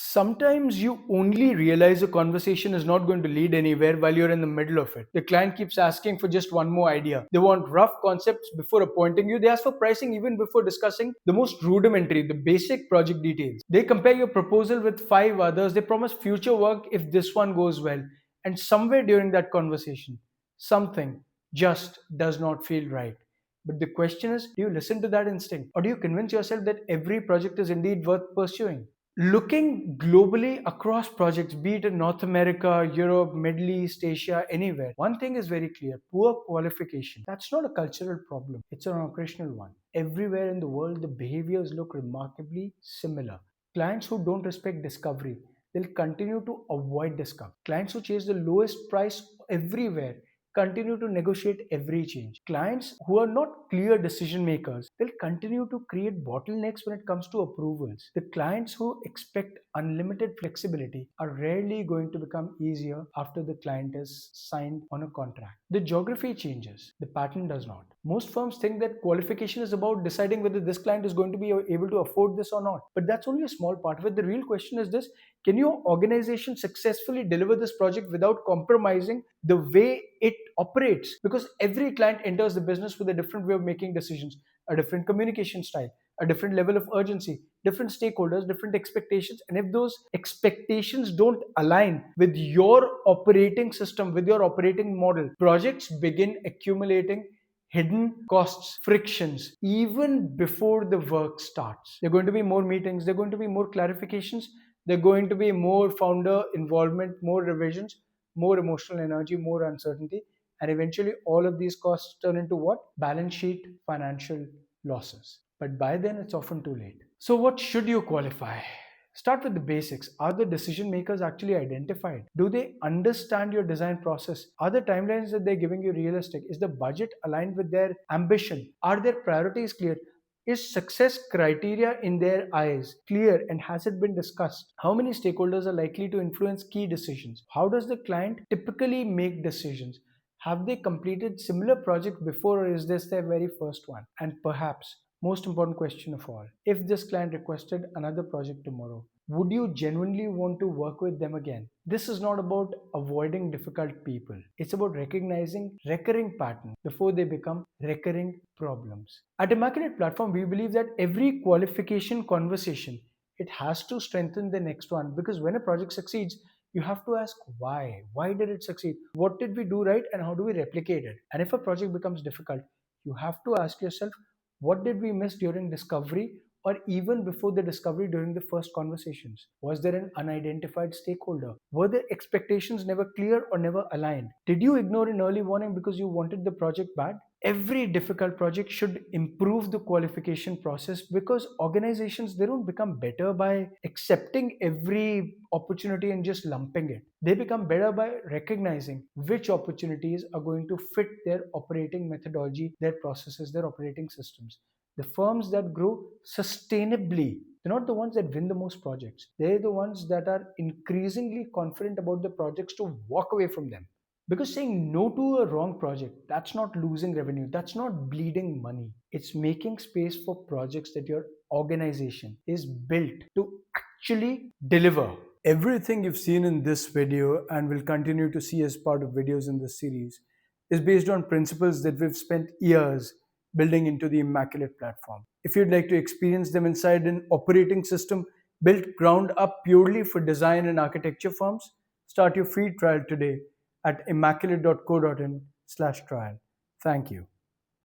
Sometimes you only realize a conversation is not going to lead anywhere while you're in the middle of it. The client keeps asking for just one more idea. They want rough concepts before appointing you. They ask for pricing even before discussing the most rudimentary, the basic project details. They compare your proposal with five others. They promise future work if this one goes well. And somewhere during that conversation, something just does not feel right. But the question is, do you listen to that instinct? Or do you convince yourself that every project is indeed worth pursuing? Looking globally across projects, be it in North America, Europe, Middle East, Asia, anywhere, one thing is very clear: poor qualification. That's not a cultural problem, it's an operational one. Everywhere in the world, the behaviors look remarkably similar. Clients who don't respect discovery, they'll continue to avoid discovery. Clients who chase the lowest price everywhere continue to negotiate every change. Clients who are not clear decision makers, they'll continue to create bottlenecks when it comes to approvals. The clients who expect unlimited flexibility are rarely going to become easier after the client is signed on a contract. The geography changes, the pattern does not. Most firms think that qualification is about deciding whether this client is going to be able to afford this or not. But that's only a small part of it. The real question is this: can your organization successfully deliver this project without compromising the way it operates? Because every client enters the business with a different way of making decisions, a different communication style, a different level of urgency, different stakeholders, different expectations. And if those expectations don't align with your operating system, with your operating model, projects begin accumulating hidden costs, frictions, even before the work starts. There are going to be more meetings, there are going to be more clarifications, there are going to be more founder involvement, more revisions, more emotional energy, more uncertainty. And eventually, all of these costs turn into what? Balance sheet financial losses. But by then, it's often too late. So, what should you qualify? Start with the basics. Are the decision makers actually identified? Do they understand your design process? Are the timelines that they're giving you realistic? Is the budget aligned with their ambition? Are their priorities clear? Is success criteria in their eyes clear, and has it been discussed? How many stakeholders are likely to influence key decisions? How does the client typically make decisions? Have they completed similar projects before, or is this their very first one? And perhaps most important question of all, if this client requested another project tomorrow, would you genuinely want to work with them again? This is not about avoiding difficult people. It's about recognizing recurring patterns before they become recurring problems. At Immaculate Platform, we believe that every qualification conversation, it has to strengthen the next one, because when a project succeeds, you have to ask why. Why did it succeed? What did we do right, and how do we replicate it? And if a project becomes difficult, you have to ask yourself, what did we miss during discovery, or even before the discovery during the first conversations? Was there an unidentified stakeholder? Were the expectations never clear or never aligned? Did you ignore an early warning because you wanted the project bad? Every difficult project should improve the qualification process, because organizations, they don't become better by accepting every opportunity and just lumping it. They become better by recognizing which opportunities are going to fit their operating methodology, their processes, their operating systems. The firms that grow sustainably, they're not the ones that win the most projects. They're the ones that are increasingly confident about the projects to walk away from them. Because saying no to a wrong project, that's not losing revenue, that's not bleeding money. It's making space for projects that your organization is built to actually deliver. Everything you've seen in this video and will continue to see as part of videos in this series is based on principles that we've spent years building into the Immaculate platform. If you'd like to experience them inside an operating system built ground up purely for design and architecture firms, start your free trial today at immaculate.co.in/trial. Thank you.